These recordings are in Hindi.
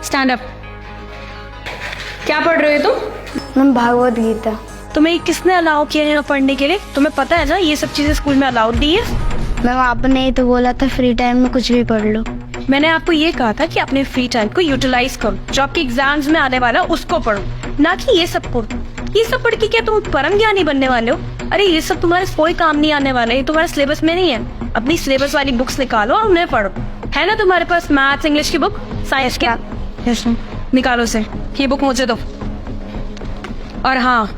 Stand up. क्या पढ़ रहे हो तुम? मैम भागवत गीता। तुम्हें किसने अलाउ किया है पढ़ने के लिए? तुम्हें पता है ना ये सब चीजें स्कूल में अलाउड नहीं है। मैम आपने ही तो बोला था फ्री टाइम में कुछ भी पढ़ लो। मैंने आपको ये कहा था कि अपने फ्री टाइम को यूटिलाइज करो, जो आपके एग्जाम्स में आने वाला उसको पढ़ो, ना कि ये सब पढ़ो। ये सब पढ़ के क्या तुम परम ज्ञानी बनने वाले हो? अरे ये सब तुम्हारे कोई काम नहीं आने वाला है, ये तुम्हारे सिलेबस में नहीं है। अपनी सिलेबस वाली बुक्स निकालो और उन्हें पढ़ो। है ना तुम्हारे पास मैथ्स इंग्लिश की बुक, साइंस क्या? निकालो से, ये बुक मुझे दो। और हाँ,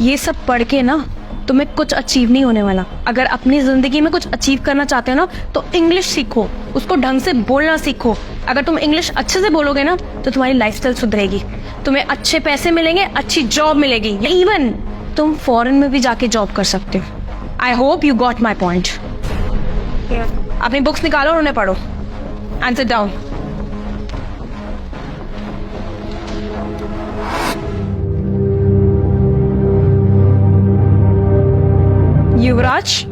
ये सब पढ़ के ना तुम्हें कुछ अचीव नहीं होने वाला। अगर अपनी जिंदगी में कुछ अचीव करना चाहते हो ना तो इंग्लिश सीखो, उसको ढंग से बोलना सीखो। अगर तुम इंग्लिश अच्छे से बोलोगे ना तो तुम्हारी लाइफस्टाइल सुधरेगी, तुम्हें अच्छे पैसे मिलेंगे, अच्छी जॉब मिलेगी, इवन तुम फॉरेन में भी जाके जॉब कर सकते हो। I hope you got my point. अपनी बुक्स निकालो और उन्हें पढ़ो। And sit down. युवराज,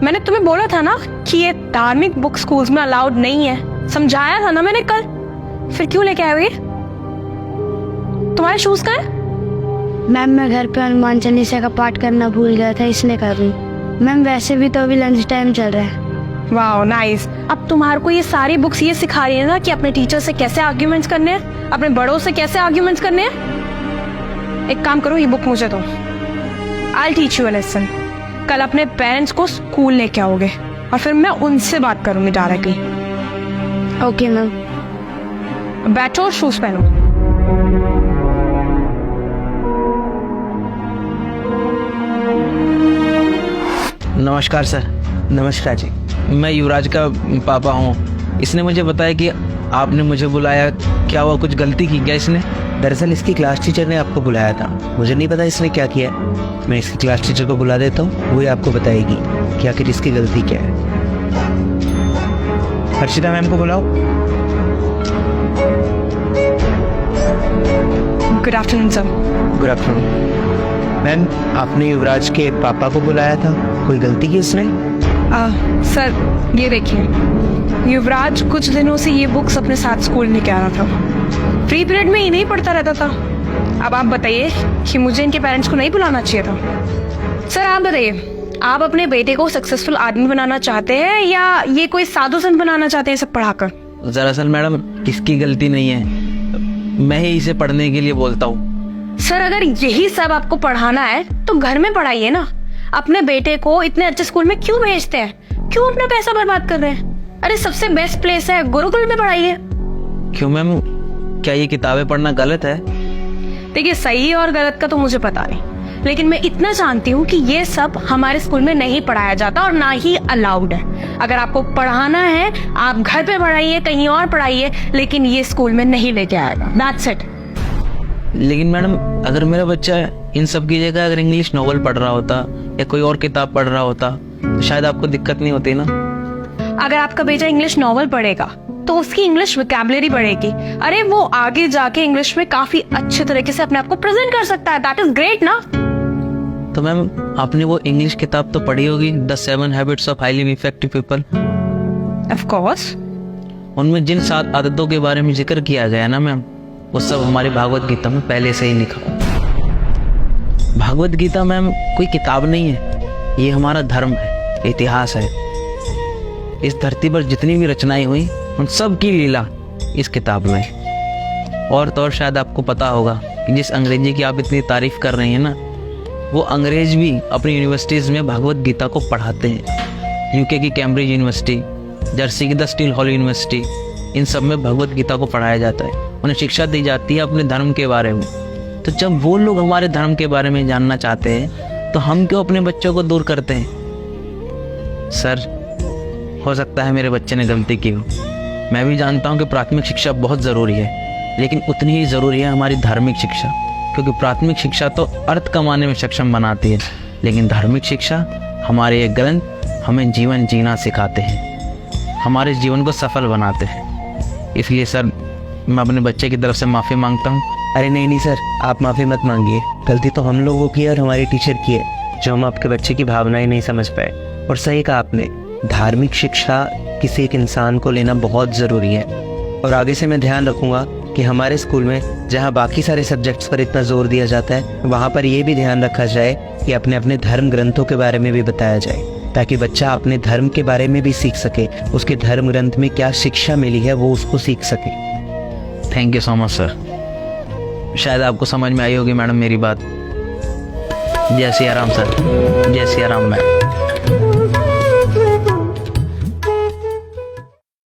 मैंने तुम्हें बोला था ना कि ये धार्मिक बुक स्कूल्स में अलाउड नहीं है। समझाया था ना मैंने कल, फिर क्यों लेके आए हो ये? तुम्हारे शूज कहाँ है? मैम मैं घर पे हनुमान चालीसा का पाठ करना भूल गया था, इसलिए कर रही हूँ। मैम वैसे भी तो अभी लंच टाइम चल रहा है। वाह नाइस। अब तुम्हारे को ये सारी बुक्स ये सिखा रही है ना कि अपने टीचर से कैसे आर्ग्यूमेंट्स करने हैं, अपने बड़ों से कैसे आर्ग्यूमेंट्स करने हैं। एक काम करो, ये बुक मुझे दो। I'll teach you a lesson। कल अपने पेरेंट्स को स्कूल लेके आओगे और फिर मैं उनसे बात करूंगी डायरेक्टली। Okay ma'am. बैठो और शूज पहनो। नमस्कार सर। नमस्कार जी। मैं युवराज का पापा हूँ। इसने मुझे बताया कि आपने मुझे बुलाया। क्या हुआ, कुछ गलती की क्या इसने? दरअसल इसकी क्लास टीचर ने आपको बुलाया था, मुझे नहीं पता इसने क्या किया। मैं इसकी क्लास टीचर को बुला देता हूँ, वही आपको बताएगी कि आखिर इसकी गलती क्या है। हर्षिता मैम को बुलाओ। Good afternoon sir. Good afternoon. Ma'am आपने युवराज के पापा को बुलाया था, कोई गलती की उसने? सर ये देखिए, युवराज कुछ दिनों से ये बुक्स अपने साथ स्कूल लेके आ रहा था। फ्री पीरियड में इन्हें पढ़ता रहता था। अब आप बताइए कि मुझे इनके पेरेंट्स को नहीं बुलाना चाहिए था। सर आप बताइए, आप अपने बेटे को सक्सेसफुल आदमी बनाना चाहते हैं या ये कोई साधु संत बनाना चाहते हैं सब पढ़ाकर? दरअसल मैडम इसकी गलती नहीं है, मैं ही इसे पढ़ने के लिए बोलता हूँ। सर अगर यही सब आपको पढ़ाना है तो घर में पढ़ाइए ना। अपने बेटे को इतने अच्छे स्कूल में क्यों भेजते हैं? क्यों अपना पैसा बर्बाद कर रहे हैं? अरे सबसे बेस्ट प्लेस है, गुरुकुल में पढ़ाइए। क्यों मैम, क्या ये किताबें पढ़ना गलत है? देखिए सही और गलत का तो मुझे पता नहीं, लेकिन मैं इतना जानती हूँ कि ये सब हमारे स्कूल में नहीं पढ़ाया जाता और ना ही अलाउड है। अगर आपको पढ़ाना है आप घर पे पढ़ाइए, कहीं और पढ़ाइए, लेकिन ये स्कूल में नहीं लेके आएगा। That's it. लेकिन मैडम अगर मेरा बच्चा इन सब की जगह अगर इंग्लिश नॉवल पढ़ रहा होता या कोई और किताब पढ़ रहा होता तो शायद आपको दिक्कत नहीं होती ना। अगर आपका बेटा इंग्लिश नॉवल पढ़ेगा तो उसकी इंग्लिश वोकैबुलरी बढ़ेगी। अरे वो आगे जाके इंग्लिश में काफी अच्छे तरीके से अपने आप को प्रेजेंट कर सकता है। दैट इज ग्रेट ना। तो मैम आपने वो इंग्लिश किताब तो पढ़ी होगी, the 7 habits of highly effective people. Of course. उनमें जिन 7 आदतों के बारे में जिक्र किया गया ना मैम, वो सब हमारी भागवत गीता में पहले से ही लिखा। भागवत गीता मैम कोई किताब नहीं है, ये हमारा धर्म है, इतिहास है। इस धरती पर जितनी भी रचनाएं हुई उन सब की लीला इस किताब में। और तो और शायद आपको पता होगा कि जिस अंग्रेजी की आप इतनी तारीफ कर रही हैं ना, वो अंग्रेज भी अपनी यूनिवर्सिटीज़ में भागवत गीता को पढ़ाते हैं। यूके की कैम्ब्रिज यूनिवर्सिटी, जर्सी की द स्टील हॉल यूनिवर्सिटी, इन सब में भगवत गीता को पढ़ाया जाता है। उन्हें शिक्षा दी जाती है अपने धर्म के बारे में। तो जब वो लोग हमारे धर्म के बारे में जानना चाहते हैं तो हम क्यों अपने बच्चों को दूर करते हैं? सर हो सकता है मेरे बच्चे ने गलती की हो। मैं भी जानता हूँ कि प्राथमिक शिक्षा बहुत ज़रूरी है, लेकिन उतनी ही ज़रूरी है हमारी धार्मिक शिक्षा। क्योंकि प्राथमिक शिक्षा तो अर्थ कमाने में सक्षम बनाती है, लेकिन धार्मिक शिक्षा हमारे ये ग्रंथ हमें जीवन जीना सिखाते हैं, हमारे जीवन को सफल बनाते हैं। इसलिए सर मैं अपने बच्चे की तरफ से माफ़ी मांगता हूँ। अरे नहीं सर, आप माफ़ी मत मांगिए। गलती तो हम लोगों की और हमारे टीचर की है, जो हम आपके बच्चे की भावनाएं नहीं समझ पाए। और सही कहा आपने, धार्मिक शिक्षा किसी एक इंसान को लेना बहुत ज़रूरी है। और आगे से मैं ध्यान रखूंगा कि हमारे स्कूल में जहाँ बाकी सारे सब्जेक्ट्स पर इतना जोर दिया जाता है, वहाँ पर ये भी ध्यान रखा जाए कि अपने अपने धर्म ग्रंथों के बारे में भी बताया जाए, ताकि बच्चा अपने धर्म के बारे में भी सीख सके, उसके धर्म ग्रंथ में क्या शिक्षा मिली है वो उसको सीख सके। Thank you so much sir. शायद आपको समझ में आई होगी मैडम मेरी बात। जय सिया राम सर, जय सिया राम मैम।